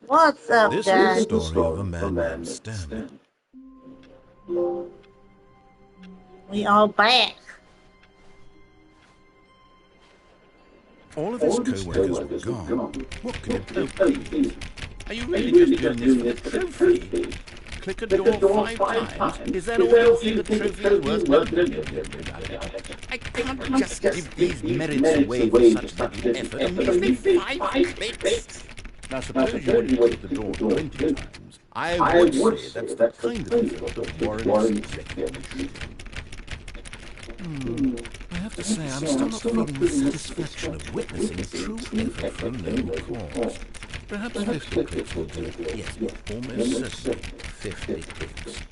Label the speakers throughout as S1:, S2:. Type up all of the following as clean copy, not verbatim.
S1: What's up,
S2: This
S1: guys?
S2: is the story of a man named Stanley.
S1: We all back.
S2: All of his co-workers were gone. What could it possibly be? Are you really just doing this for the trophy? Click a door 5 times? Is that all you think the trophy is worth? No, no, no, no, no. I can't just give these merits away for such little effort and measly 5 clicks. Now, suppose you want to click the door 20 times. I would say that's the kind of effort that warrants recognition. I have to say, I'm still not feeling the satisfaction of witnessing true effort for a noble cause. Perhaps 50 clicks will do. Yes, almost certainly 50 clicks.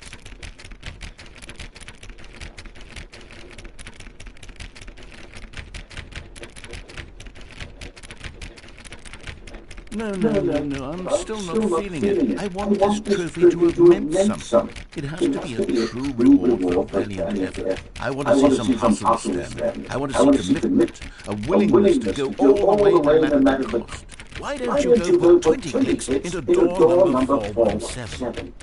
S2: No, I'm still not feeling it. I want this trophy to have meant something. It has to be a true reward for valiant effort. I want to see some hustle, Stanley. I want to see commitment, a willingness to go all the way no matter the cost. Why don't you go put 20 clicks into door number 417?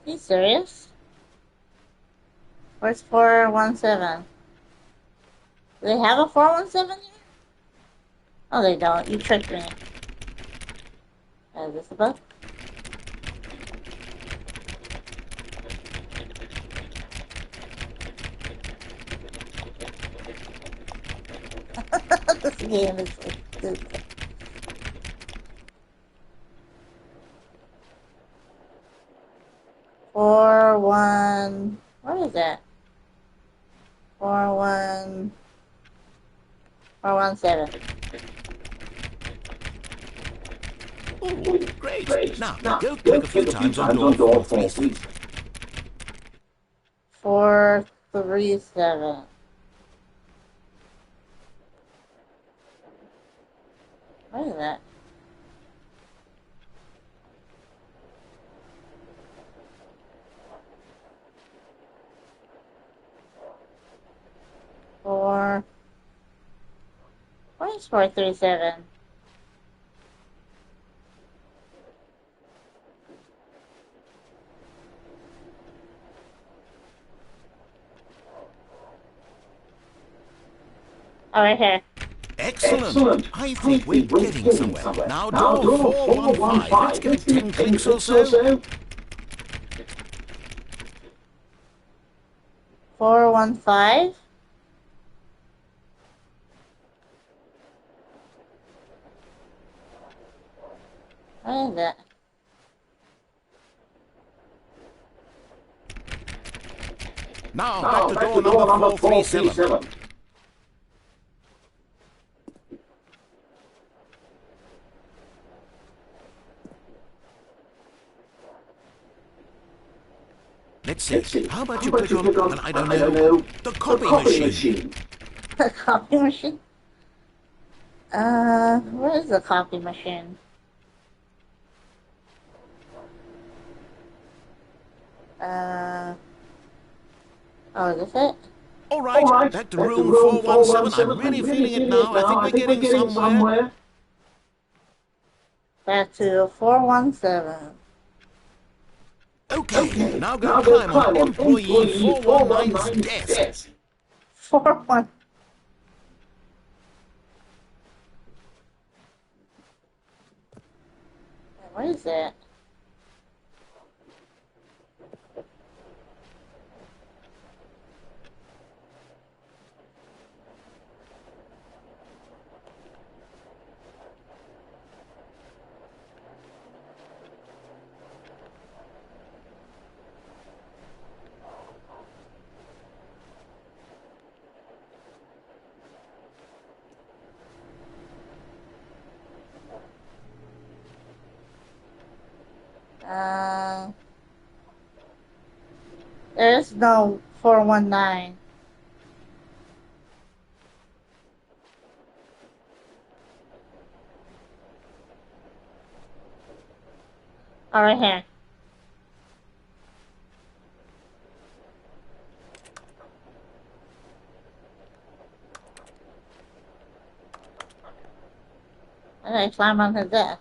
S1: Are you serious? Where's 417? Do they have a 417 here? Oh, they don't. You tricked me. Is this a bug? This game is so stupid. 4-1. What is that? 4-1. 417.
S2: Oh, great. Now, go click a few times on door 437.
S1: 437. What is that? What is 437? Oh, right here.
S2: Excellent. I think we're getting somewhere. Now, door 415. Let's give it 10 clicks or so.
S1: 415? What is that?
S2: Now, back to door number 437. Let's see. How about you click on, I don't know, the copy machine?
S1: The copy machine? Where is the copy machine? Oh, is this it?
S2: All right, back to room 417. I'm really feeling it now. I think we're getting somewhere.
S1: Back to 417.
S2: Okay, now go climb on employee 419's desk.
S1: 4-1. What is that? There is no 419. All right, here. Okay, climb on his desk.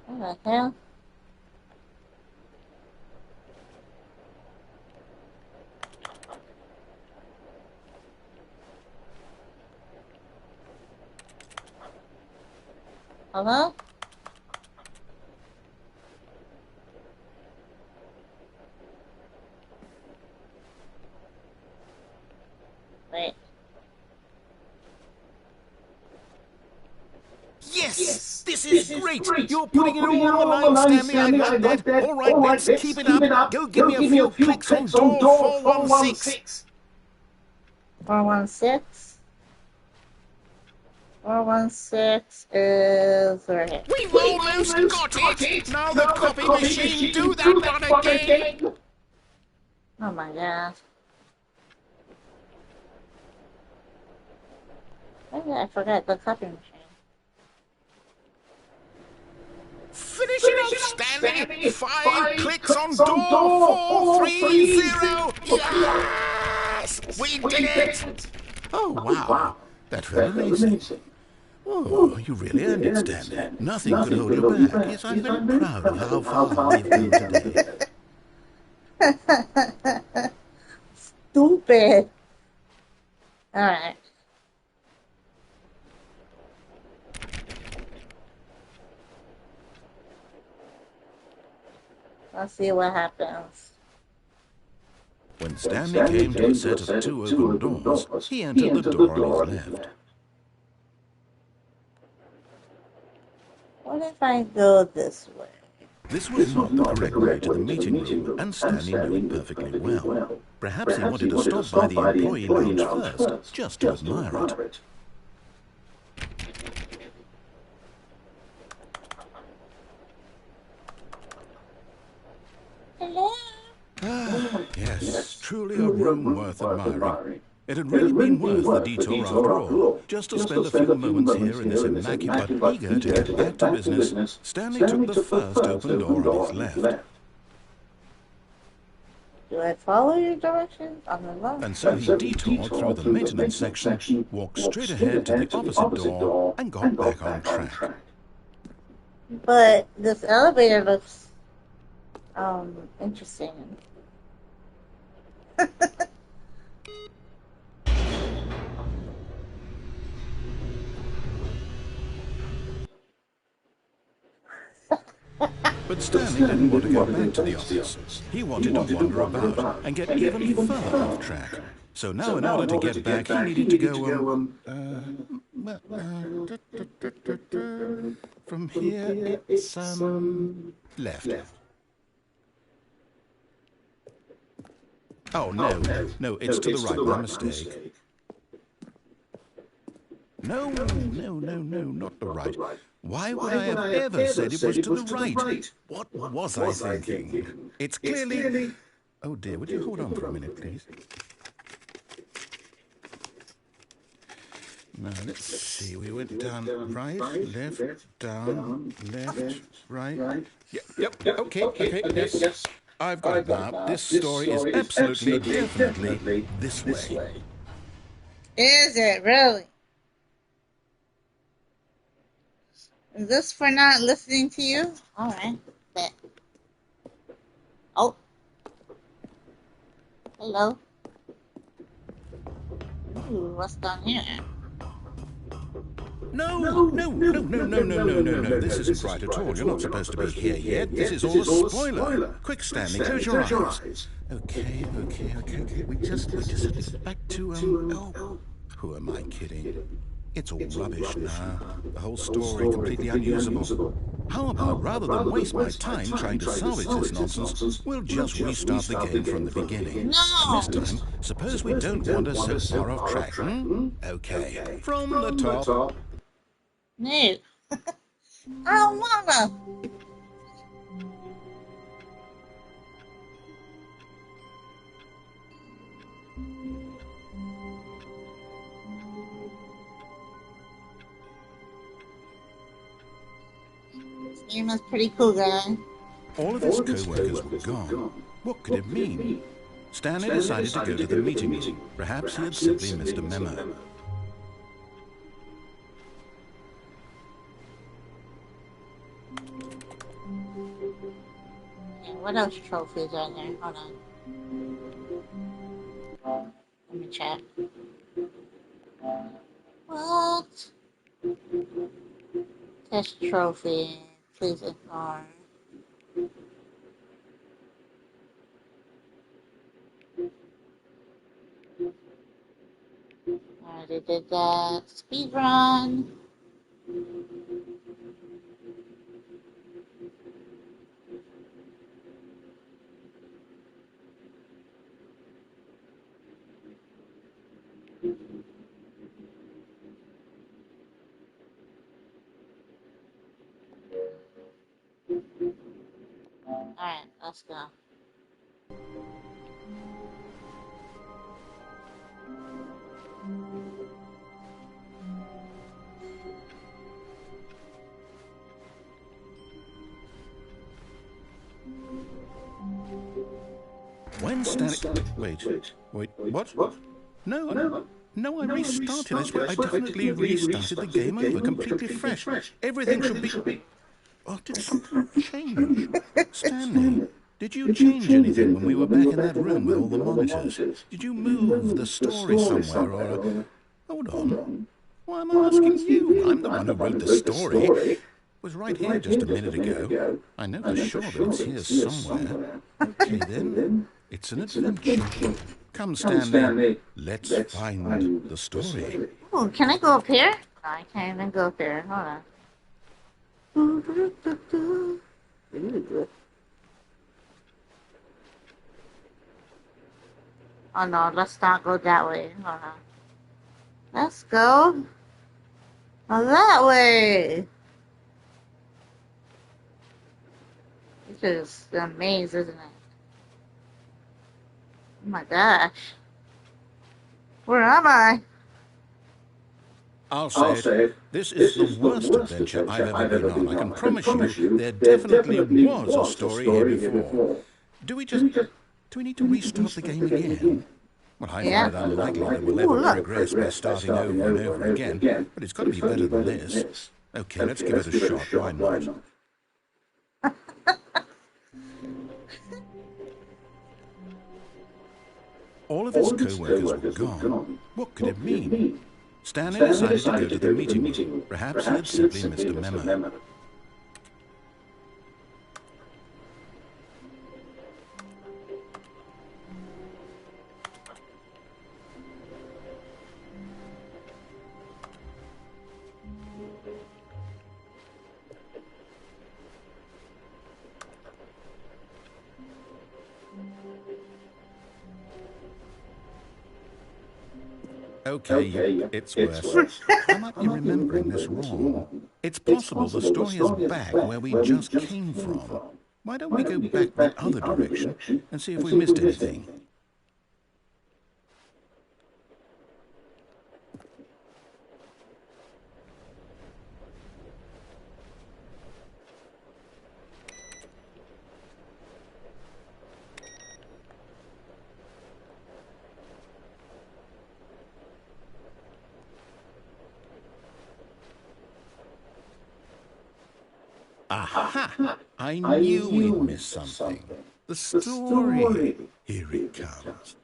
S1: What the hell? Hello? Wait.
S2: Yes! This is great! You're putting it all on the line, Stanley. I like that. All right, let's keep it up. Go give me a few clicks on door 416.
S1: 416? 416 is right here.
S2: We've almost got it! Now the copy machine, do that one again!
S1: Oh my gosh. Maybe I forgot the copy machine.
S2: Finish it up, Stanley! 5 clicks on door 430! Yes! We did it! Oh, wow. That felt amazing. Oh, you really earned it, Stanley. Nothing could hold you back. Yes, I'm very proud of how far you've come today.
S1: Stupid. Alright. Let's see what happens.
S2: When Stanley came to a set of 2 open doors, he entered the door on his left.
S1: What if I go this way?
S2: This was not the correct way to the meeting room, and Stanley knew it perfectly well. Perhaps he wanted to stop by the employee lounge first, just to admire it.
S1: Hello?
S2: Ah, yes, truly a room worth admiring. It had really been worth the detour after all. Just to spend a few moments here in this immaculate but eager to get back to business, Stanley took the first open door on his left.
S1: Do I follow your directions on the left?
S2: And so he detoured through the maintenance section, walked straight ahead to the opposite door, and got back on track.
S1: But this elevator looks interesting.
S2: But Stanley didn't want to go back to the office. He wanted to wander about and get even further off track. So now in order to get back, he needed to go, from here, it's, left. Oh, no, it's to the right, my mistake. No, not the right. Why would I have ever said it was to the right? What was I thinking? It's clearly... Oh dear, would you hold on for a minute, please? Now, let's see. We went down right, left, down, left, right. Yep, okay, yes. I've got it now. This story is absolutely, definitely this way.
S1: Is it really? Is this for not listening to you? Alright. Bet. Oh. Hello. Ooh, what's down here?
S2: No. This isn't right at all. You're not supposed to be here yet. This is all a spoiler. Quick, Stanley, close your eyes. Okay. We just get back to, who am I kidding? It's all rubbish now. The whole story completely unusable. How about, rather than waste my time trying to salvage this nonsense, we'll just restart the game from the beginning.
S1: No!
S2: And this time, suppose we don't wander so far off track, Okay, from the top.
S1: No. I don't wanna. This game is pretty cool, guys.
S2: All of his co-workers were gone. What could it mean? Stanley decided to go to the meeting room. Perhaps he had simply missed a memo.
S1: Okay, what else trophies are there? Hold on. Let me check. What? Test trophy. Please ignore. Already did that. Speed run. Alright, let's go.
S2: When Stanley... Wait, what? No, I restarted. I swear, I definitely restarted the game over, completely fresh. Everything should be... Oh, did something change? Stanley, did you change anything when we were back in that room with all the monitors? Did you move the story somewhere or... Hold on. Why am I asking you? I'm the one who wrote the story. It was right here just a minute ago. I know for sure that it's here somewhere. Okay, then. It's an adventure. Come, Stanley. Let's find the story.
S1: Oh, can I go up here? No, I can't even go up here. Hold on. Oh no, let's not go that way. Hold on. Let's go that way. This is a maze, isn't it? Oh my gosh. Where am I?
S2: I'll say it. This is the worst adventure I've ever been on. I can promise you there definitely was a story here before. Do we need to restart the game again? Well, I find it unlikely that we'll ever progress by starting over and over again, but it's got to be better than this. Okay, let's give it a shot. Why not? All of his co-workers were gone. What could it mean? Stanley decided to go to the meeting room. Perhaps he had simply missed a memo. Okay, it's worse. I might be remembering this wrong. It's possible the story is back where we just came from. Why don't we go back the other direction and see if we missed anything? Aha! I knew we'd missed something. The story. Here it comes.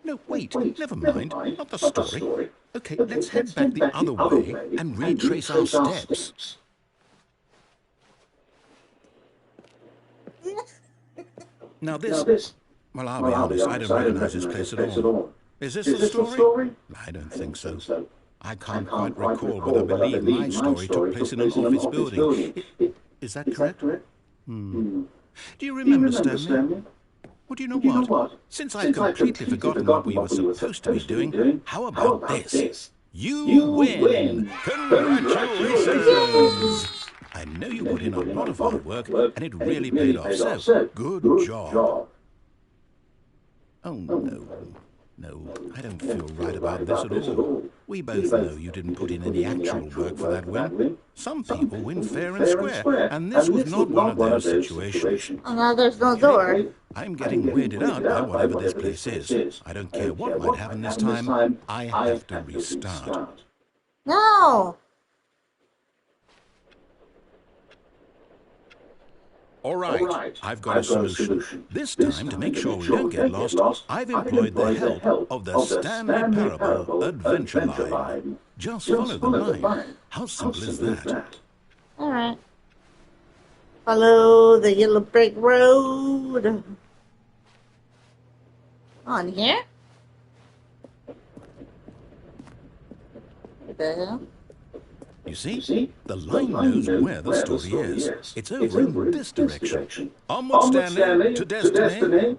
S2: No, wait, never mind. Not the story. Okay, let's head back the other way and retrace our steps. Now this... Well, I'll be honest, I don't recognize this place at all. Is this the story? I don't think so. I can't quite recall whether I believe my story took place in an office building. Is that correct? Do you remember, Stanley? Well, do you know what? Since I've completely forgotten what we were supposed to be doing, how about this? You win! Congratulations! I know you put in a lot of hard work, and it really paid off, so good job. Oh, no. No, I don't feel right about this at all. We both know you didn't put in any actual work for that win. Some people win fair and square, and this was not one of those situations.
S1: Oh, now there's no door.
S2: I'm getting weirded out by whatever this place is. I don't care what might happen this time. I have to restart.
S1: No.
S2: All right, I've got a solution. This time, to make sure we don't get lost, I've employed the help of the Stanley Parable Adventure Line. Just follow the line. How simple is that?
S1: All right. Follow the yellow brick road. On here? What the hell?
S2: You see, the line knows where the story is. It's over in this direction. Onward, Stanley, to destiny.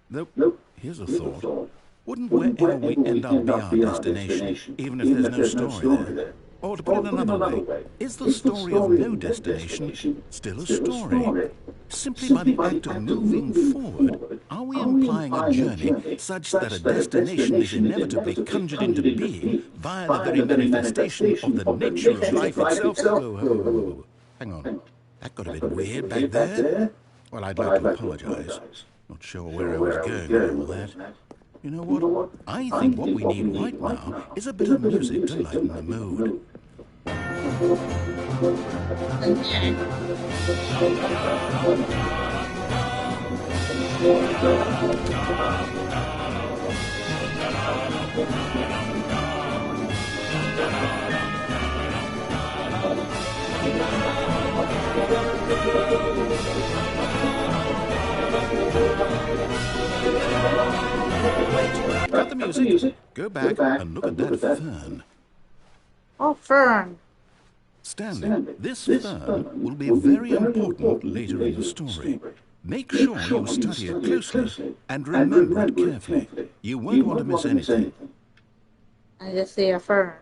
S2: Nope, here's a thought. Wouldn't wherever we end up be our destination, even if there's no story there? Or to put it another way, is the story of no destination still a story? Simply by the act of moving forward, are we implying a journey such that a destination is inevitably conjured into being via the very manifestation of the nature of life itself? Whoa. Hang on. That got a bit weird back there. Well, I'd like to apologize. Not sure where I was going with all that. You know what? I think what we need right now is a bit of music to lighten the mood. Wait, cut the music. Go back and look at that fern.
S1: Oh, fern.
S2: Stanley, this fern will be very important later in the story. Make sure you study it closely and remember it carefully. You won't want to miss anything.
S1: I just see a fern.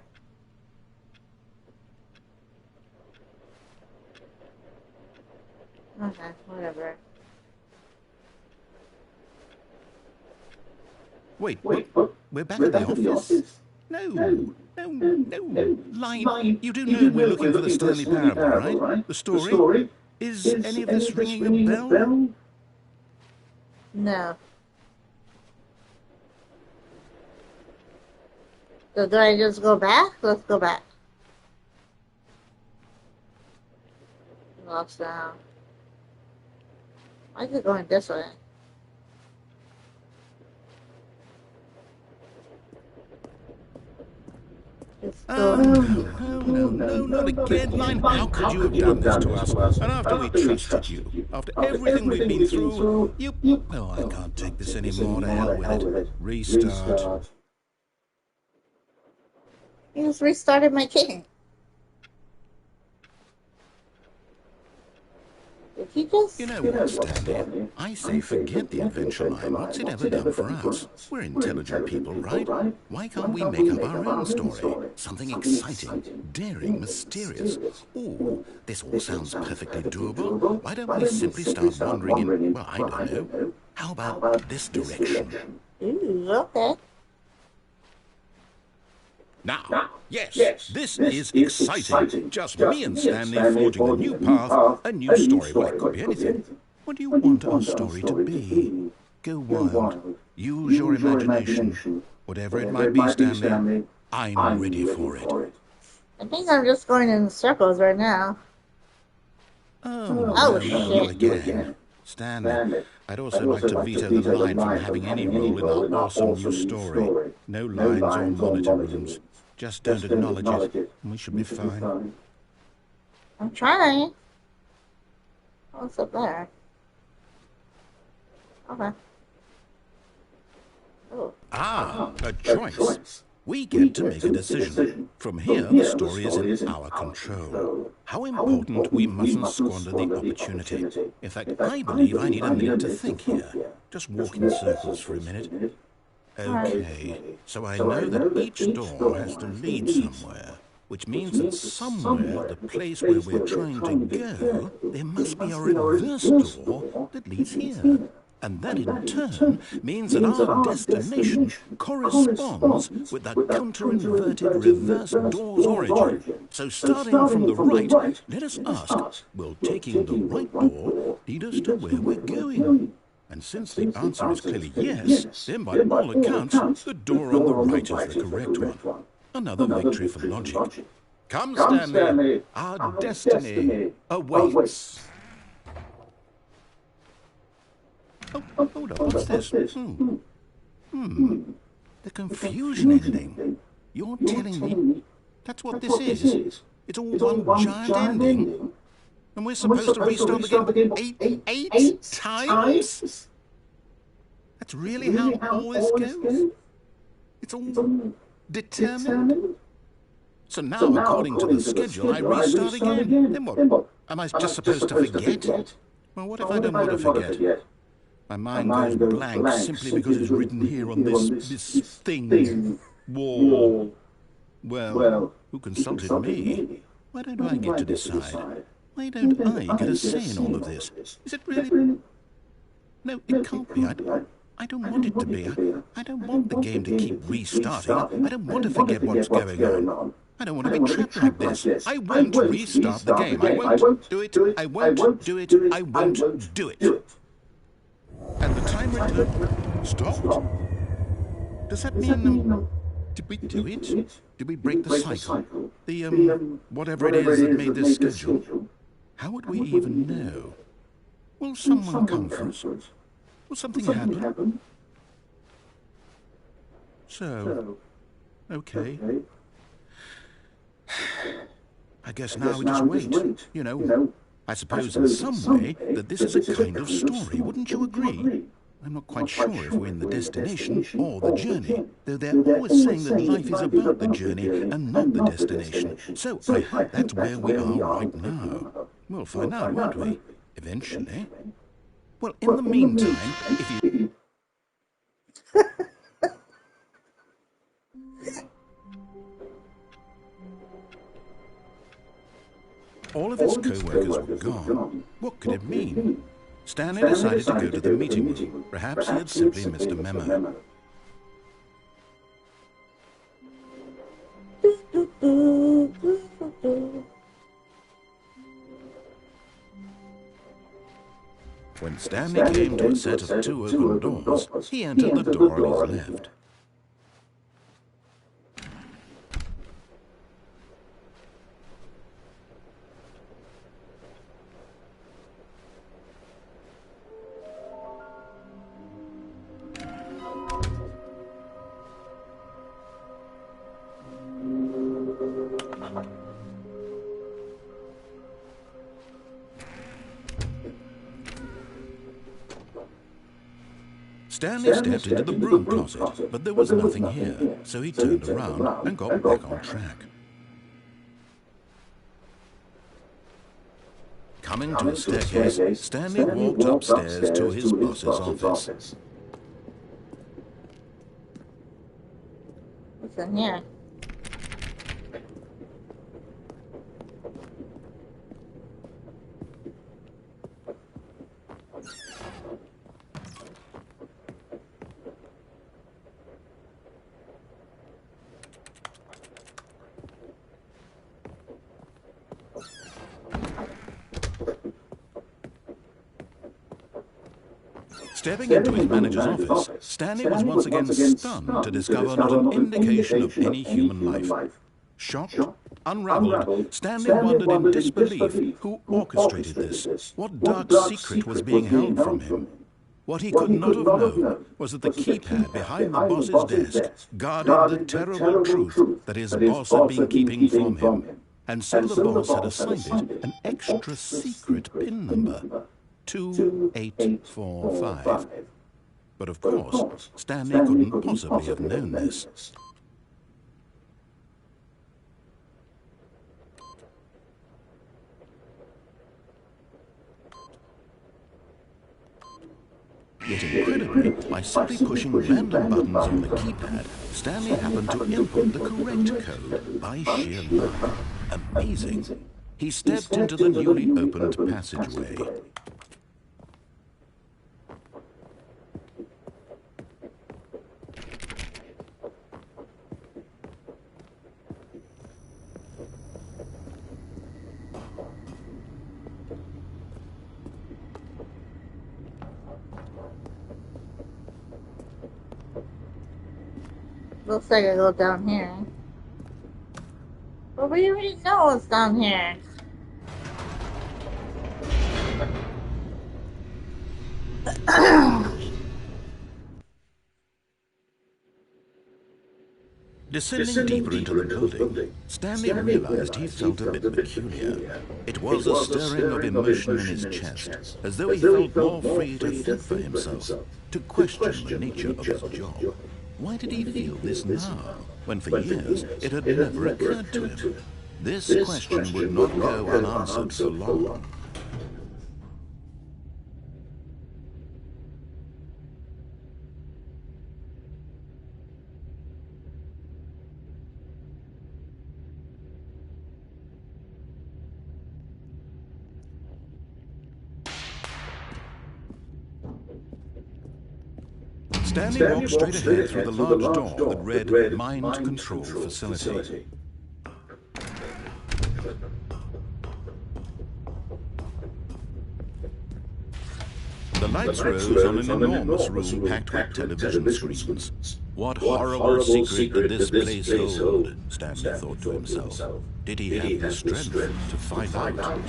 S1: Okay, whatever.
S2: Wait, we're back at the office? No. Line, you do know we're looking for the Stanley Parable, right? The story? Is any of this ringing a bell?
S1: No. So do I just go back? Let's go back. Lost now. Why is it going this way?
S2: No, not again, Line. How could you have done this to us? And after we trusted you, after everything we've been through, you... Oh, I can't take this anymore. To hell with it. Restart.
S1: You just restarted my game. Did you just...
S2: You know what, Stanley? I say forget the adventure line. What's it ever done for us? We're intelligent people, right? Why can't we make up our own story? Something exciting, daring, mysterious. Ooh, this all sounds perfectly doable. Why don't we simply start wandering in, well, I don't know. How about this direction?
S1: Ooh, okay.
S2: Now, yes, this is exciting. Just me and Stanley forging a new path, a new story. Well, it could be anything. What do you want our story to be? Go wild. Use your imagination. Whatever it might be, Stanley, I'm ready for it.
S1: I think I'm just going in circles right now.
S2: Oh,
S1: shit.
S2: Again. Stanley, I'd also like to veto the line from having any role in our awesome new story. No lines or monitor rooms. Just don't acknowledge it, and we should be fine.
S1: I'm trying. What's up there? Okay. Oh.
S2: A choice. We get to make a decision. From here, the story is in our control. How important we mustn't squander the opportunity. In fact, I believe I need a minute to think here. Just walk in circles for a minute. Okay, so I know that each door has to lead somewhere, which means that somewhere, the place where we're trying to go, there must be a reverse door that leads here. And that in turn means that our destination corresponds with the counter-inverted reverse door's origin. So starting from the right, let us ask, will taking the right door lead us to where we're going? And since the answer is clearly yes, then by all accounts, the door on the right is the correct one. Another victory for logic. Come, Stanley, our destiny awaits. Oh, hold up, what's this? The confusion ending. You're telling me that's what this is? It's all one giant ending? And we're supposed to restart the game eight times? That's really how all this goes? It's all determined? So now, according to the schedule, I restart again. Then what? Am I just supposed to forget? Well, what if I don't want to forget? My mind goes blank simply because it's written here on this thing, wall. Well, who consulted me? Why don't I get to decide? Why don't I get a say in all of this? Is it really? No, it can't be. I don't want it to be. I don't want the game to keep restarting. I don't want to forget what's going on. I don't want to be trapped like this. I won't restart the game. I won't do it. I won't do it. I won't do it. And the time return stopped. Does that mean, did we do it? Did we break the cycle? The, whatever it is that made this schedule? How would we even know? Will someone come for us? Will something happen? So, okay. I guess now we just wait. You know, I suppose in some way that this is a kind of story, wouldn't you agree? I'm not quite sure if we're in the destination or the journey, though they're always saying that life is about the journey and not the destination. So I hope that's where we are right now. We'll find out, won't we? Eventually. Well, in the meantime, if you... All of his co-workers were gone. What could it mean? Stanley decided to go to the meeting room. Perhaps he had simply missed a memo. When Stanley came to a set of 2 open doors, he entered the door on his left. Stanley stepped into the broom closet, but there was nothing here, so he turned around and got back on track. Coming to a staircase, Stanley walked upstairs to his boss's office.
S1: What's in here?
S2: Stepping into his manager's office, Stanley was once again stunned to discover not an indication of any human life. Shocked, unraveled, Stanley wondered in disbelief who orchestrated this. What dark secret was being held from him? What he could not have known was that the keypad behind the boss's desk guarded the terrible truth that his boss had been keeping from him. And so the boss had assigned it an extra secret PIN number. 2845. But of course, Stanley couldn't possibly have known this. Yet incredibly, by simply pushing random buttons on the keypad, Stanley happened to input the correct code by sheer luck. Amazing. He stepped into the newly opened passageway.
S1: Looks like I go down here. But we already know what's down here.
S2: Descending deeper into the building, Stanley realized he felt a bit peculiar. It was a stirring of emotion in his chest, as though he felt more free to think for himself, to question the nature of his job. Why did he feel this now, when for years it had never occurred to him? This question would not go unanswered for long. Stanley walked straight ahead through the large door that read Mind Control Facility. The lights rose on an enormous room packed with television screens. What horrible secret did this place hold? Stanley thought to himself. Did he have the strength to find out?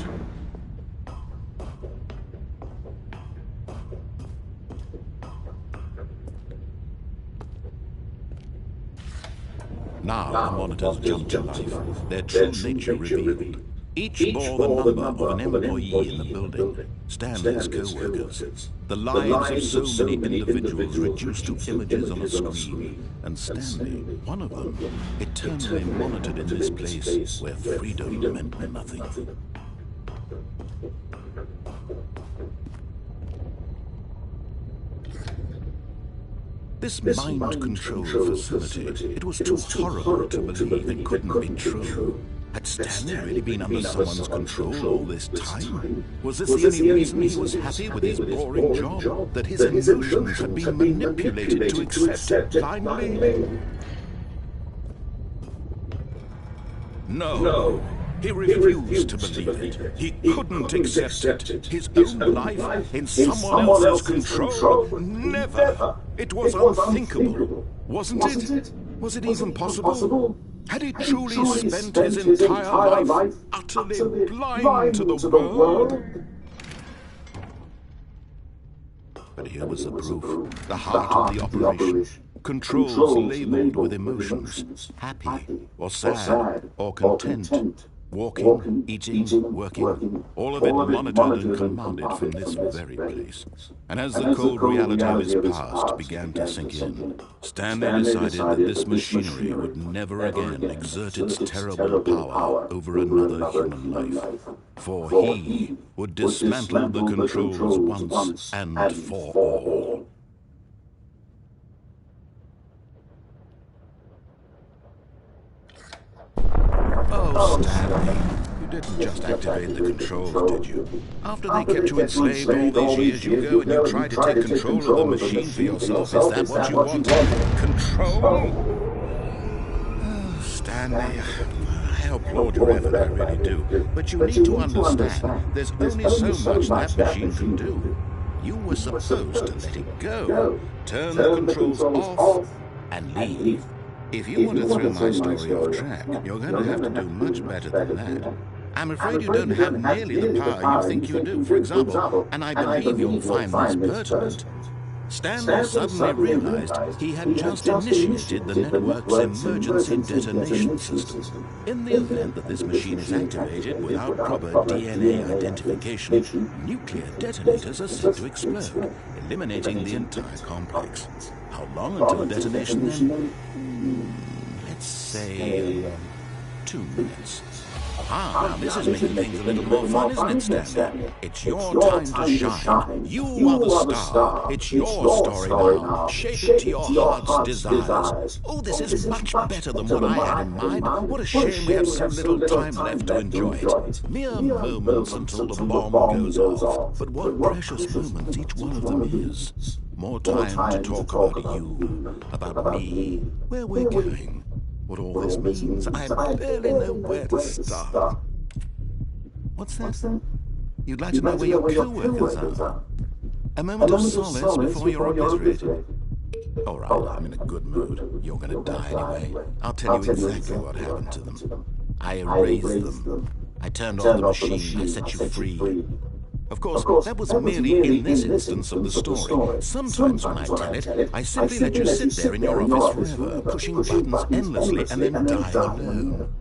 S2: Now the monitors jumped to life, their true nature revealed. Each bore the number of an employee in the building, Stanley's co-workers. The lives of so many individuals reduced to images on a screen, and Stanley, one of them, eternally monitored in this place where freedom meant nothing. This mind control facility, it was too horrible to believe it couldn't be true. Had Stanley really been under someone's control all this time? Was this the only reason he was happy with his boring job? That his emotions had been manipulated to accept it blindly? No. He refused to believe it. He couldn't accept it. His own life in someone else's control? Never. It was unthinkable. Wasn't it? Was it even possible? Had he truly spent his entire life utterly blind to the world? But here was the proof, the heart of the operation. Controls labeled with emotions, happy or sad or content. Walking, eating, working, all of it monitored and commanded from this very place. And as the cold reality of his past began to sink in, Stanley decided that this machinery would never again exert its terrible power over another human life. For he would dismantle the controls once and for all. Oh, Stanley, you didn't just activate the controls, did you? After they kept you enslaved all these years, you go and you try to take control of the machine for yourself. Is that what you want? Control? Oh, Stanley, I applaud your effort, I really do. But you need to understand, there's only so much that machine can do. You were supposed to let it go, turn the controls off, and leave. If you want to throw my story off track, you're going to have to do much better than that. I'm afraid you don't have nearly the power you think you do, for example, and I believe you'll find this pertinent. Stanley suddenly realized he had just initiated the network's emergency detonation system. In the event that this machine is activated without proper DNA identification, nuclear detonators are set to explode, eliminating the entire complex. How long until detonation then? Let's say 2 minutes. Ah, now this is making things a little more fun, isn't it, Stanley? It's your time to shine. You are the star. It's your story now. Shape it to your heart's desires. Oh, this is much better than what I had in mind. What a shame we have so little time left to enjoy it. Mere moments until the bomb goes off. But what precious moments each one of them is. More time to talk about you, about me, where we're going. What all this means, I barely know where to start. What's that? You'd like to know where your co-workers are? A moment of solace before you're obliterated. All right, I'm in a good mood. You're going to die anyway. I'll tell you exactly what happened to them. I erased them. I turned off the machine. I set you free. Of course, that was merely in this instance of the story. Sometimes when I tell it, I simply let you sit there in your office forever, pushing buttons endlessly and then dying alone.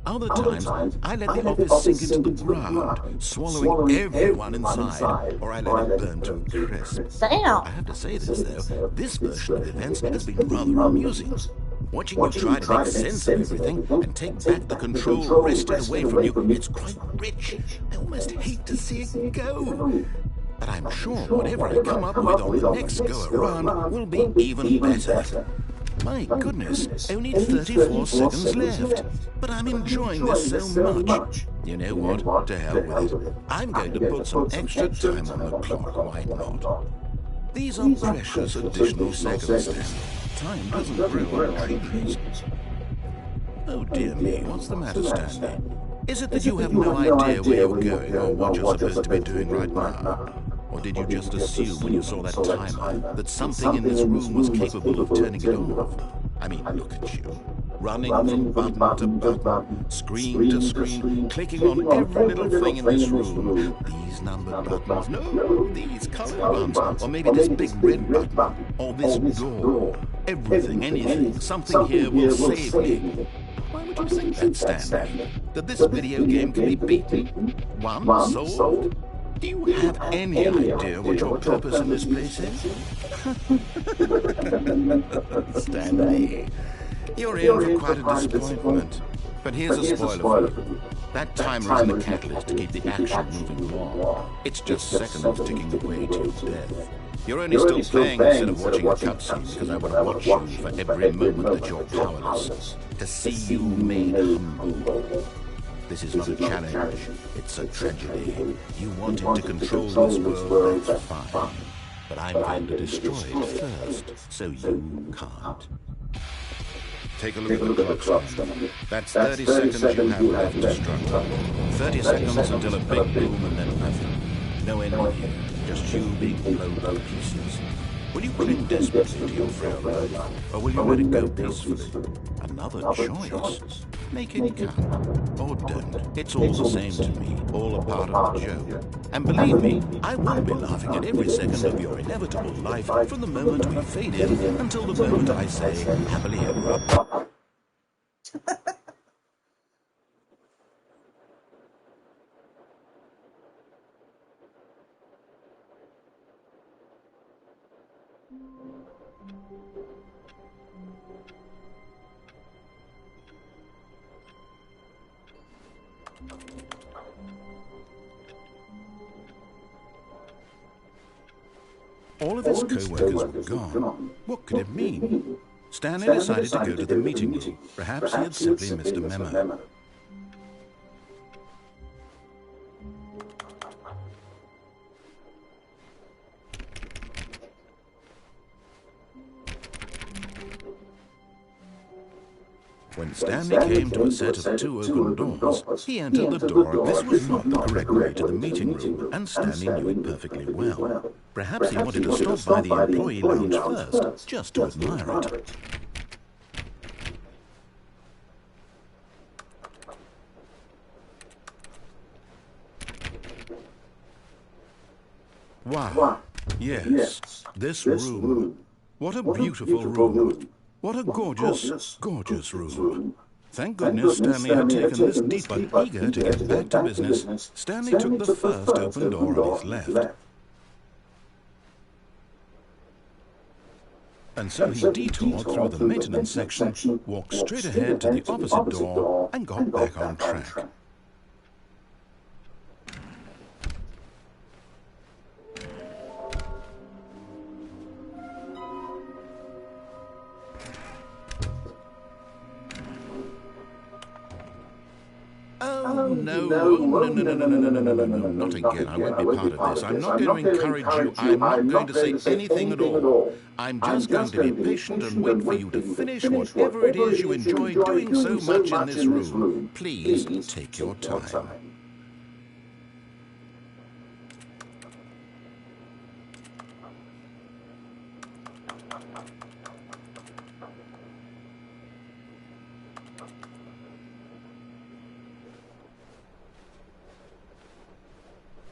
S2: Other times, I let the office sink into the ground, swallowing everyone inside, or I let it burn to a crisp. I have to say this, though, this version of events has been rather amusing. Watching you try to make sense of everything and take back the control wrested away from you, it's quite rich. I almost hate to see it go. But I'm sure whatever I come up with on the next go-around will be even better. My goodness, only 34 seconds left. But I'm enjoying this so much. You know what? To hell with it. I'm going to put some extra time on the clock, why not? These are precious additional seconds, Stanley. Time doesn't grow on trees. Oh dear me, what's the matter, Stanley? Is it that you have no idea where you're going or what you're supposed to be doing right now? Or did you just assume when you saw that timer that something in this room was capable of turning it off? I mean, look at you. Running from button to button, screen to screen, clicking on every little thing in this room. These numbered buttons, no, these colored ones, or maybe this big red button, or this door. Everything, anything, something here will save me. Why would you think that, Stanley? That this video game can be beaten? Won? Solved? Do you have any idea what your purpose in this place is? Stanley, you're in for quite a disappointment. But here's a spoiler for you. That timer isn't a catalyst to keep the action moving along. It's just seconds ticking away to your death. You're only still playing instead of watching a cutscene because I want to watch you for every moment that you're powerless. To see you made humble. This is not a challenge, it's a tragedy. You wanted to control this world, that's fine. But I'm going to destroy it first, so you can't. Take a look at the clock, Stanley. That's 30 seconds you have left to struggle. 30 seconds until a big boom and then nothing. No end here, just you being blown to pieces. Will you cling desperately to your frail life, or will you let it go peacefully? Another choice. Make it count, or don't. It's all the same to me, all a part of the joke. And believe me, I will be laughing at every second of your inevitable life from the moment we fade in until the moment I say, happily ever after. All of his co-workers were gone. What could it mean? Stanley decided to go to the meeting room. Perhaps he had simply missed a memo. When Stanley came to a set of 2 open doors, he entered the door. This was not the correct way to the meeting room, and Stanley knew it perfectly well. Perhaps he wanted to stop by the employee lounge first, just to admire it. Wow. Yes, this room. What a beautiful room. What a gorgeous, gorgeous room. Thank goodness Stanley had taken this deep, but eager to get back to business, Stanley took the first open door on his left. And so he detoured through the maintenance section, walked straight ahead to the opposite door, and got back on track. Oh, no, not again. I won't be part of this. I'm not going to encourage you. I'm not going to say anything at all. I'm just going to be patient and wait for you to finish whatever it is you enjoy doing so much in this room. Please take your time.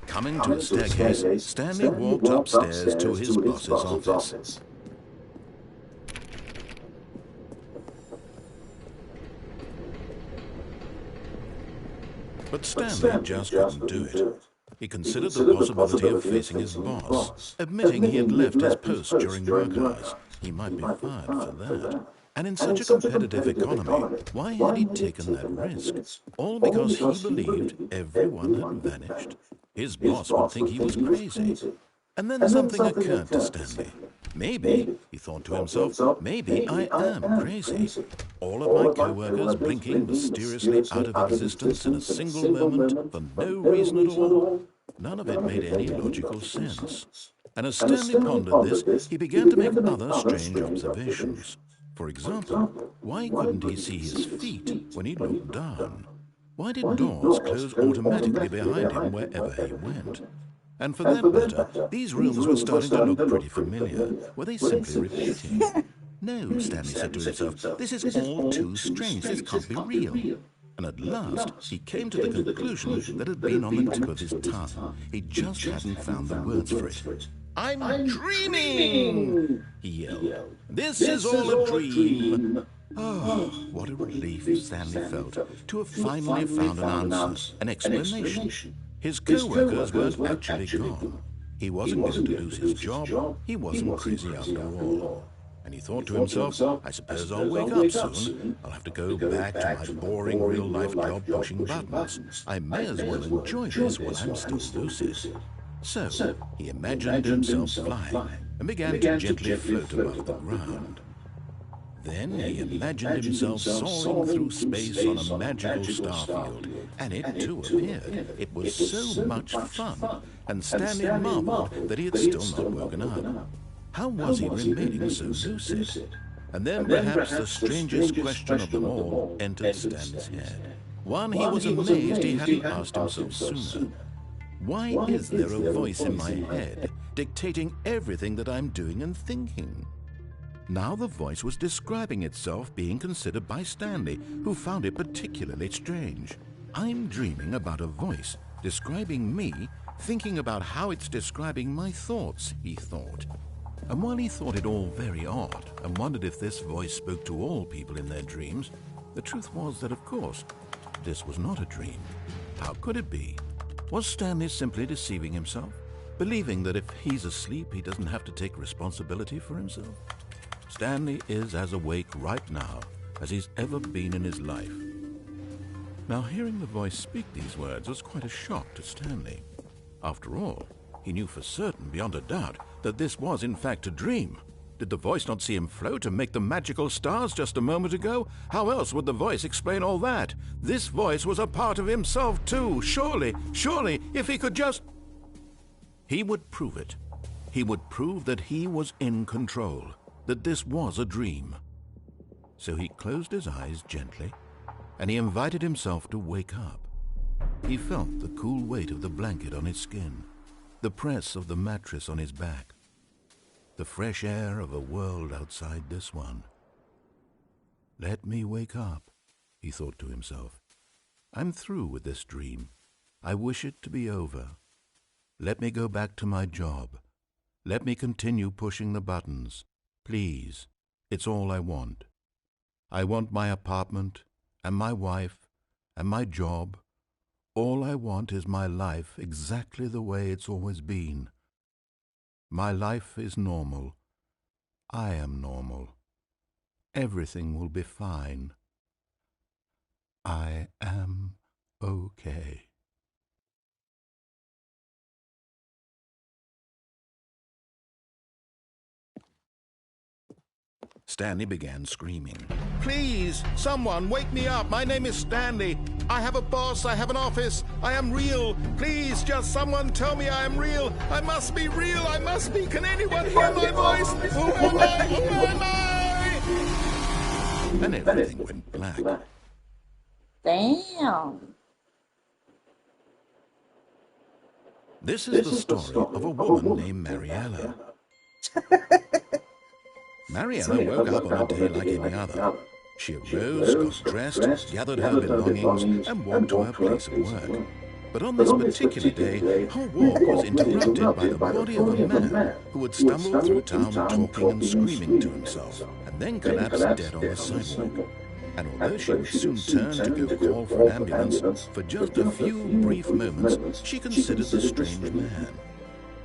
S2: Coming to a staircase, Stanley walked upstairs to his boss's office. But Stanley just couldn't do it. He considered the possibility of facing his boss, admitting he had left his post during work hours. He might be fired for that. And in such a competitive economy, why had he taken that risk? All because he believed everyone had vanished. His boss would think he was crazy. And then something occurred to Stanley. Maybe, he thought to himself, maybe I am crazy. All of my co-workers blinking mysteriously out of existence in a single moment for no reason at all. None of it made any logical sense. And as Stanley pondered this, he began to make other strange observations. For example, why couldn't he see his feet when he looked down? Why did doors close automatically behind him wherever he went? And for that matter, these rooms were starting to look pretty familiar. Were they simply repeating? No, Stanley said to himself, this is all too strange. This can't be real. And at last, he came to the conclusion that had been on the tip of his tongue. He just hadn't found the words for it. I'm dreaming, he yelled. This is all a dream. Oh, what a relief Stanley felt to have finally found an answer, an explanation. His co-workers weren't actually gone. He wasn't going to lose his job. He wasn't crazy after all. And he thought to himself, I suppose I'll wake up soon. I'll have to go back to my boring real-life job pushing buttons. I may as well enjoy this while I'm still lucid. So, he imagined himself flying and began to gently float above the ground. Then he imagined himself soaring through space on a magical starfield, and it too appeared. It was so much fun, and Stanley marveled that he had still not woken up. How was he remaining so lucid? And then perhaps the strangest question of them all entered Stanley's head. One he was amazed he hadn't asked himself sooner. Why is there a voice in my head dictating everything that I'm doing and thinking? Now the voice was describing itself being considered by Stanley, who found it particularly strange. I'm dreaming about a voice describing me, thinking about how it's describing my thoughts, he thought. And while he thought it all very odd and wondered if this voice spoke to all people in their dreams, the truth was that, of course, this was not a dream. How could it be? Was Stanley simply deceiving himself, believing that if he's asleep, he doesn't have to take responsibility for himself? Stanley is as awake right now as he's ever been in his life. Now, hearing the voice speak these words was quite a shock to Stanley. After all, he knew for certain, beyond a doubt, that this was in fact a dream. Did the voice not see him float and make the magical stars just a moment ago? How else would the voice explain all that? This voice was a part of himself too. Surely, if he could just... He would prove it. He would prove that he was in control, that this was a dream. So he closed his eyes gently, and he invited himself to wake up. He felt the cool weight of the blanket on his skin, the press of the mattress on his back, the fresh air of a world outside this one. Let me wake up, he thought to himself. I'm through with this dream. I wish it to be over. Let me go back to my job. Let me continue pushing the buttons. Please, it's all I want. I want my apartment, and my wife, and my job. All I want is my life exactly the way it's always been. My life is normal. I am normal. Everything will be fine. I am okay. Stanley began screaming. Please, someone, wake me up. My name is Stanley. I have a boss. I have an office. I am real. Please, just someone tell me I am real. I must be real. I must be. Can anyone hear my voice? Who am I? Who am I? And everything went black.
S1: Damn.
S2: This is the story of a woman named Mariella. Mariella woke up on a day like any other. She arose, got dressed, gathered her belongings, and walked to her place of work. But on this particular day, her walk was interrupted by the body of a man who had stumbled through town talking and screaming to himself, and then collapsed dead on the sidewalk. And although she would soon turn to go call for an ambulance, for just a few brief moments, she considered the strange man.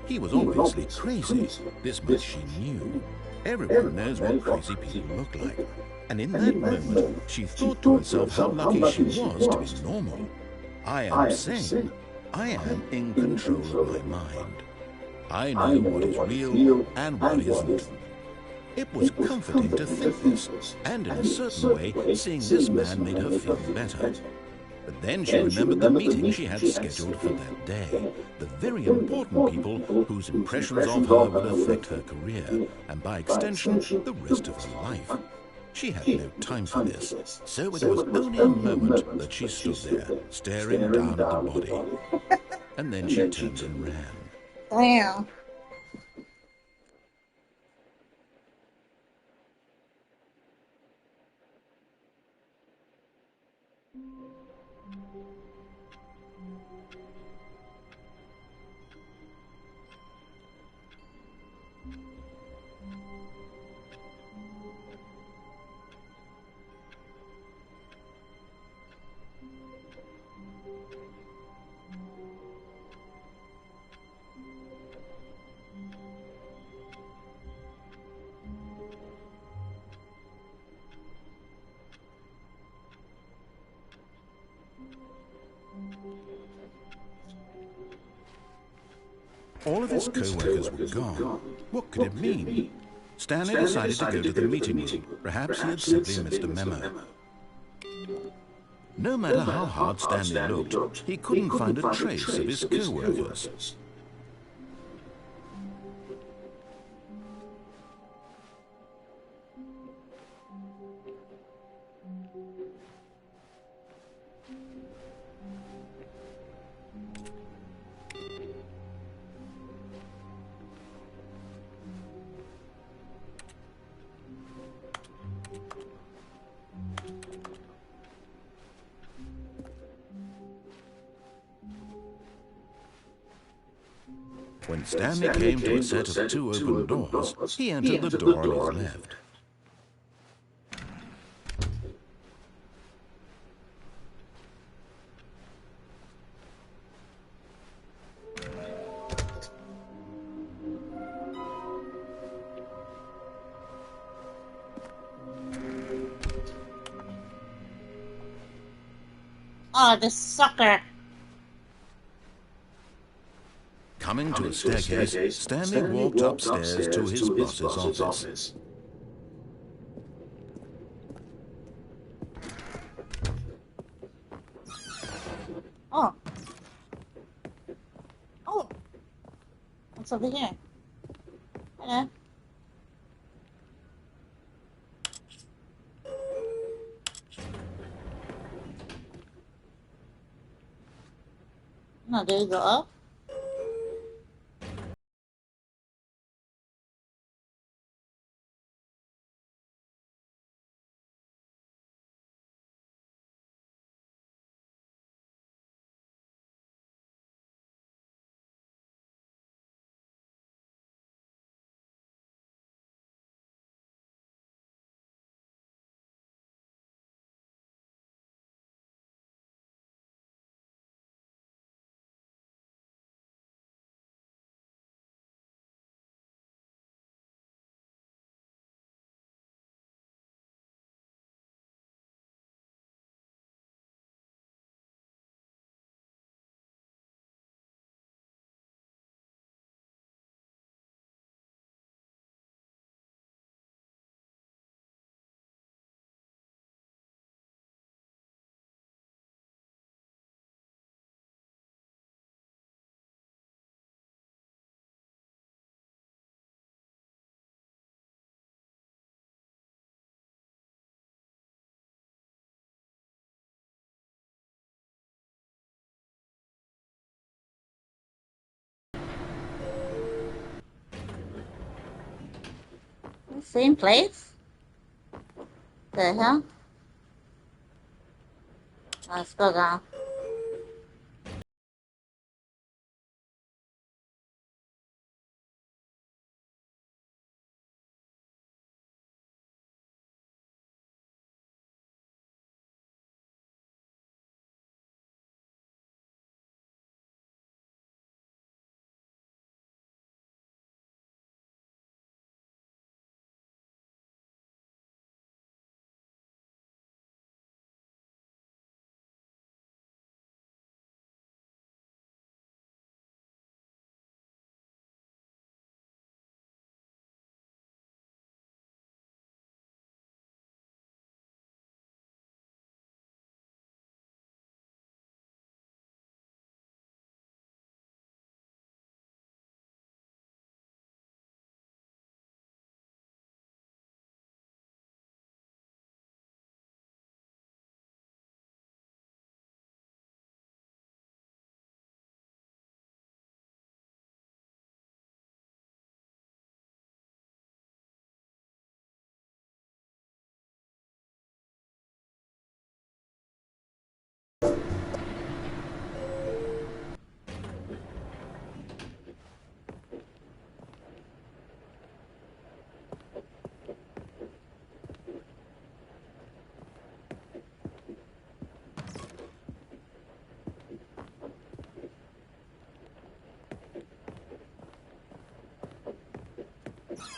S2: He was obviously crazy. This much she knew. Everyone knows what crazy people look like. And in that moment, she thought to herself how lucky she was to be normal. I am sane. I am in control of my mind. I know what is real and what isn't. It was comforting to think this, and in a certain way, seeing this man made her feel better. But then she remembered the meeting she had scheduled for that day. The very important people whose impressions of her would affect her career, and by extension, the rest of her life. She had no time for this, so it was only a moment that she stood there, staring down at the body. And then she turned and ran.
S1: Damn.
S2: All of his co-workers were gone. What could it mean? Stanley decided to go to the meeting room. Perhaps he had simply missed a memo. No matter how hard Stanley looked, he couldn't find a trace of his co-workers. When Stanley came to a set of two open doors, he entered the door on his left.
S1: Oh, this sucker.
S2: Coming to a staircase, Stanley walked upstairs to his boss's office.
S1: Oh. Oh. What's over here? Hello. No, do you go up? Same place? The hell? Let's go down.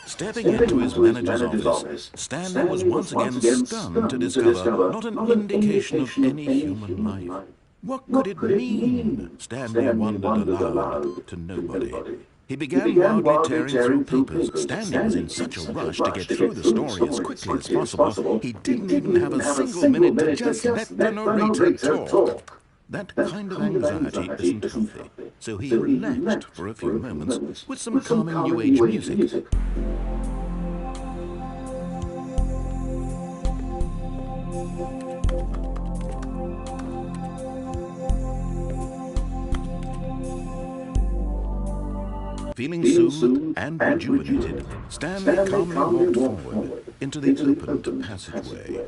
S2: Stepping into his manager's office, Stanley was once again stunned to discover not an indication of any human life. What could it mean? Stanley wondered aloud to nobody. He began wildly tearing through papers. Stanley was in such a rush to get through the story as quickly as possible, he didn't even have a single minute to just let the narrator talk. That kind of anxiety isn't healthy, so he relaxed for a few moments with some calming New Age music. Feeling soothed and rejuvenated, Stanley calmly walked forward into the opened passageway.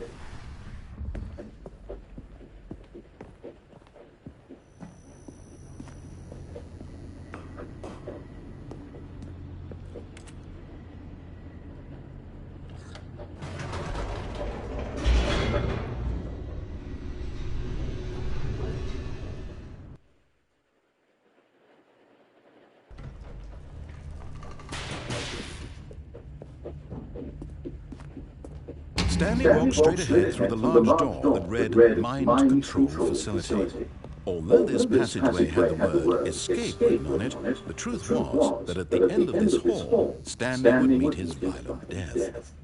S2: Stanley walked straight ahead through the large door that read Mind Control Facility. Although this passageway had the word Escape written on it, the truth was that at the end of this hall, Stanley would meet his violent death.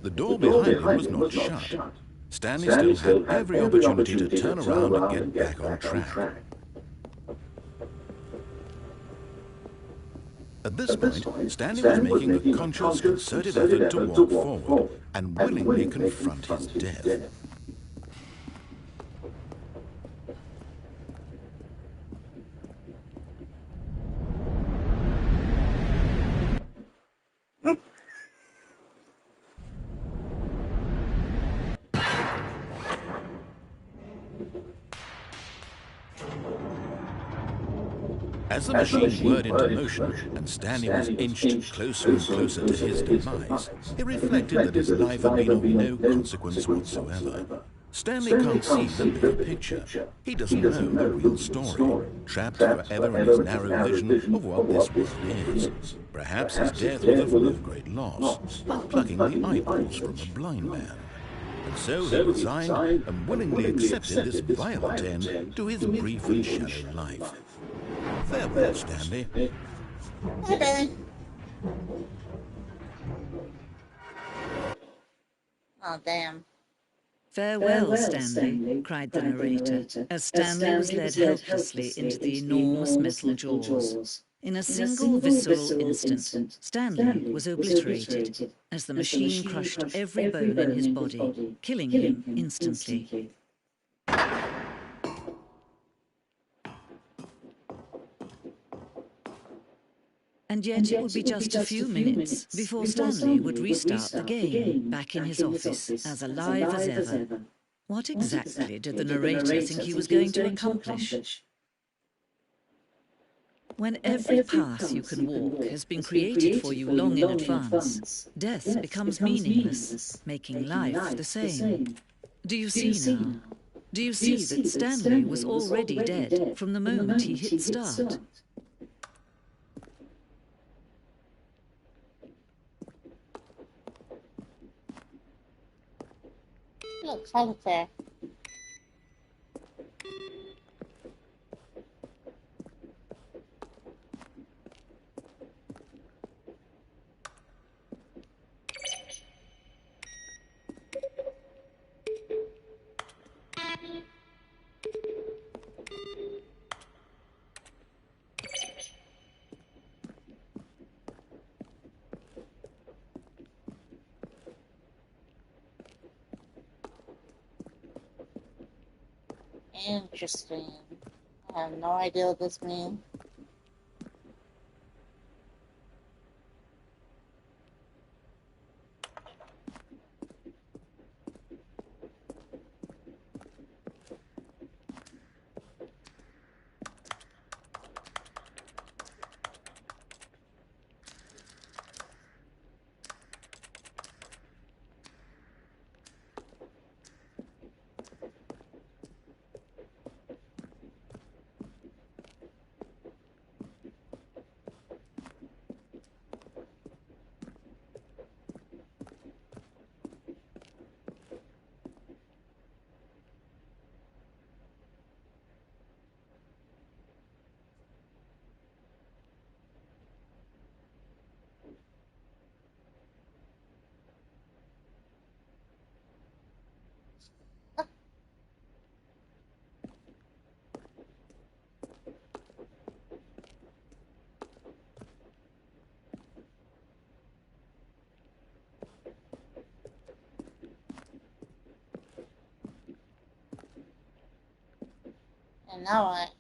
S2: The door behind him was not shut. Stanley still had every opportunity to turn around and get back on track. At this point, Stanley was making a conscious, concerted effort to walk forward and willingly confront his death. As the machine whirred into motion and Stanley was inched closer and closer to his demise, he reflected that his life had been of no consequence whatsoever. Stanley can't see the bigger picture. He doesn't know the real story, trapped forever in his narrow vision of what this world is. Perhaps his death was a form of great loss, like plucking the eyeballs from a blind man. And so he resigned and willingly accepted this violent end to his brief and shallow life. Farewell, Stanley.
S1: Hi, Billy. Oh, damn.
S3: Farewell, Stanley, cried the narrator, as Stanley was led helplessly into the enormous metal jaws. In a single visceral instant, Stanley was obliterated, as the machine crushed every bone in his body, killing him instantly. And yet it would be just a few minutes before Stanley would restart the game, back in his office, as alive as ever. What exactly did the narrator think he was going to accomplish? When every path you can walk has been created for you long in advance, death becomes meaningless, making life the same. Do you see now? Do you see that Stanley was already dead from the moment he hit start?
S1: Look, solitaire. Interesting. I have no idea what this means. And now what?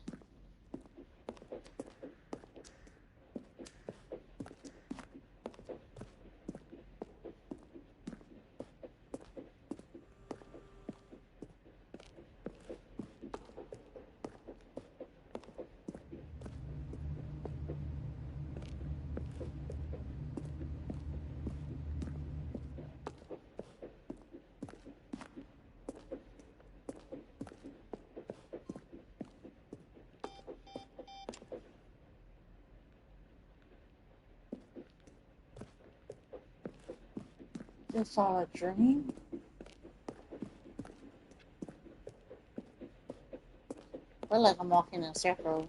S1: Is this all a dream? I feel like I'm walking in circles.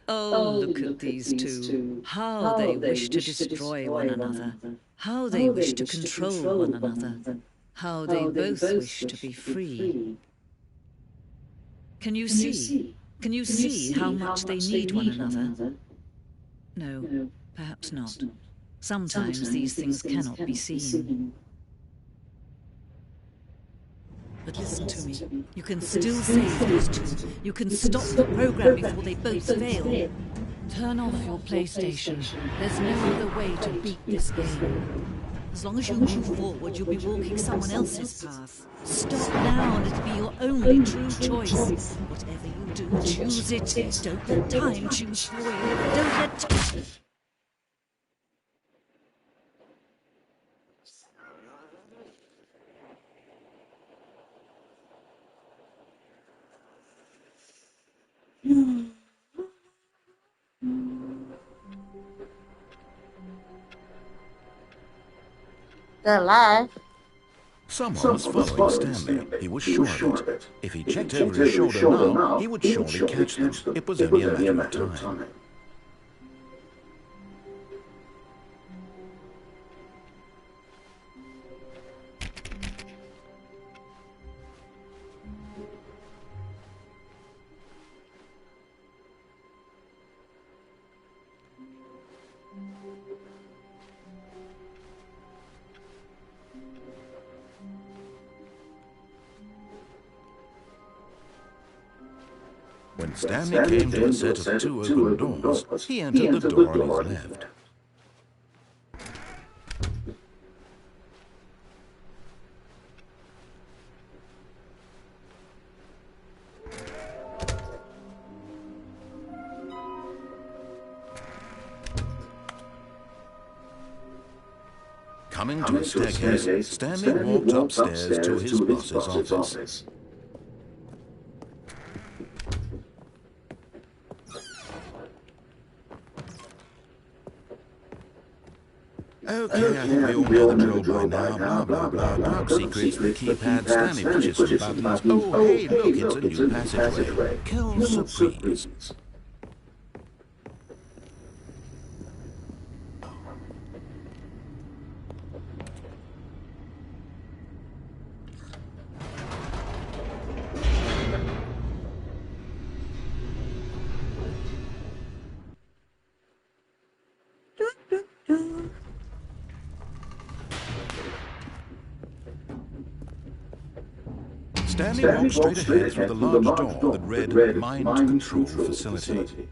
S3: Oh, look at these two. How they wish to destroy one another. How they wish to control one another. How they both wish to be free. Can you see? Can you see how much they need one another? No, perhaps not. Sometimes these things cannot be seen. But listen to me. You can still save those two. You can stop the program before they both fail. Turn off your PlayStation. There's no other way to beat this game. As long as you move forward, you'll be walking someone else's path. Stop now and it'll be your only true choice. Whatever you do, choose it. Don't let time choose for you. Don't let time...
S1: They're alive.
S2: Someone was following Stanley. He was sure of it. If he checked over his shoulder now, he would surely catch them. It was only a matter of time. When Stanley came to a set of two open doors, he entered the door on his left. Coming to a staircase, Stanley walked upstairs to his boss's office. Okay, I think we all know the drill by now. Blah, blah, blah. Dark secrets, keypad, Stanley pushes some buttons. Oh, hey, look, it's a new passageway. Kill Surprise. Stanley walked straight ahead through the large door that read Mind Control Facility.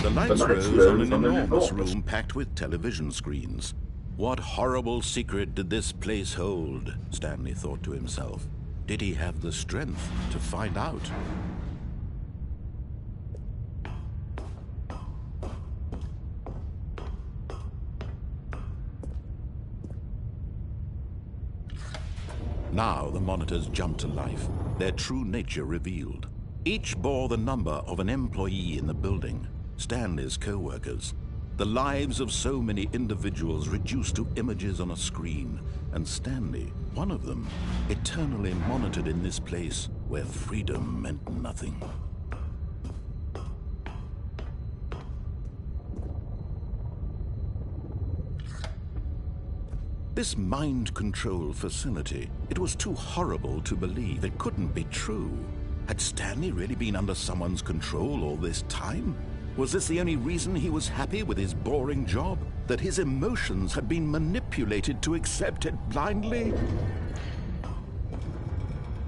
S2: The lights rose on an enormous room packed with television screens. What horrible secret did this place hold? Stanley thought to himself. Did he have the strength to find out? Now the monitors jumped to life, their true nature revealed. Each bore the number of an employee in the building, Stanley's co-workers. The lives of so many individuals reduced to images on a screen, and Stanley, one of them, eternally monitored in this place where freedom meant nothing. This mind control facility, it was too horrible to believe. It couldn't be true. Had Stanley really been under someone's control all this time? Was this the only reason he was happy with his boring job? That his emotions had been manipulated to accept it blindly?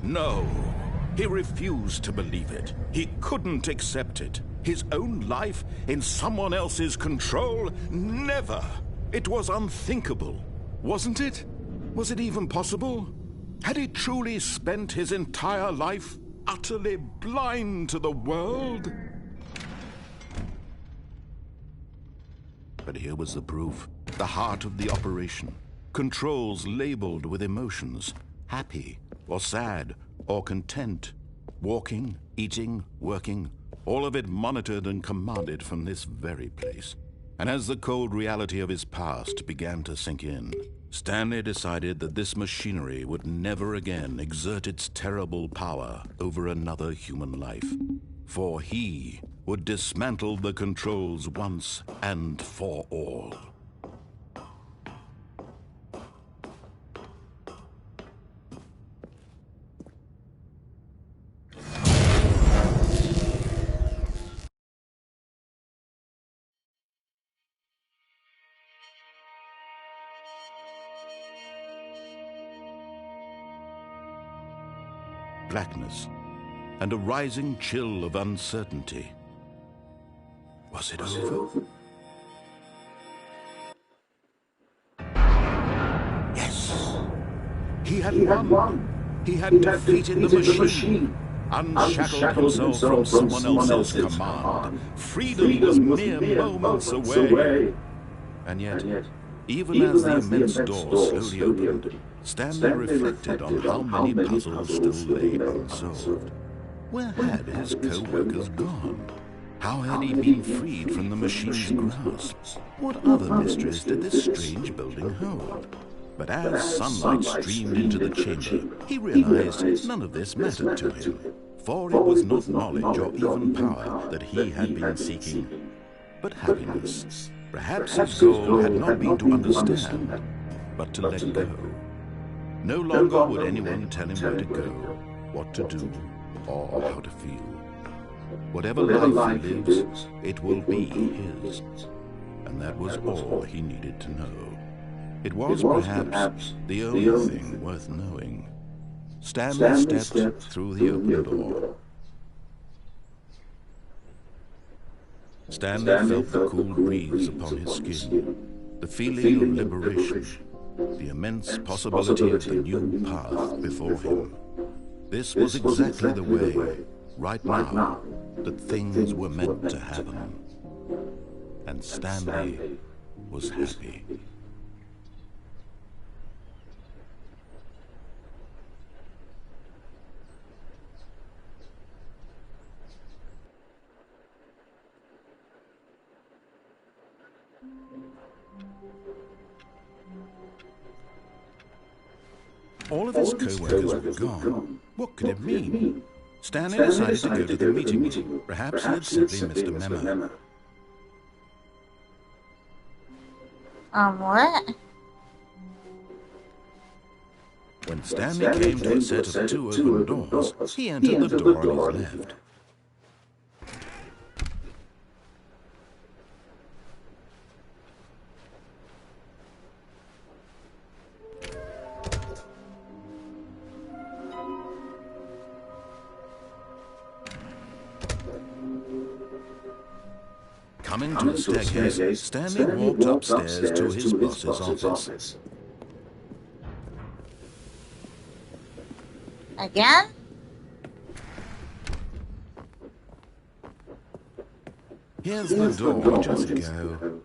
S2: No, he refused to believe it. He couldn't accept it. His own life in someone else's control? Never! It was unthinkable. Wasn't it? Was it even possible? Had he truly spent his entire life utterly blind to the world? But here was the proof, the heart of the operation. Controls labeled with emotions, happy or sad or content, walking, eating, working, all of it monitored and commanded from this very place. And as the cold reality of his past began to sink in, Stanley decided that this machinery would never again exert its terrible power over another human life. For he would dismantle the controls once and for all. Blackness, and a rising chill of uncertainty. Was it over? Yes! He had won! He had defeated the machine! Unshackled himself from someone else's command. Freedom was mere moments away. And yet, even as the immense door slowly opened, Stanley reflected on how many puzzles still lay unsolved. Where had his co-workers gone? How had he been freed from the machine's grasp? What other mysteries did this strange building hold? But as sunlight streamed into the chamber, he realized none of this mattered to him, for it was not knowledge or even power that he had been seeking, but happiness. Perhaps his goal had not been to understand, but to let go. No longer would anyone tell him where to go, what to do, or how to feel. Whatever life he lives, it will be his. And that was all he needed to know. It was perhaps the only thing worth knowing. Stanley stepped through the open door. Stanley felt the cool breeze upon his skin, the feeling of liberation, the immense possibility of the new path before him. This was exactly the way, right now, that things were meant to happen. And Stanley was happy. All of his co-workers were gone. What could it mean? Stanley decided to go to the meeting room. Perhaps he had simply missed a memo.
S1: What?
S2: When Stanley came to a set of two open doors, he entered the door on his left. Coming to the staircase, Stanley walked upstairs to his boss's office.
S1: Again?
S2: Here's the door, just go.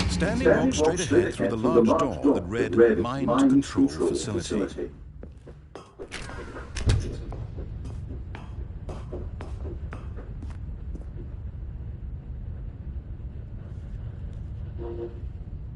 S2: Stanley walked straight ahead through the large door that read Mind Control Facility.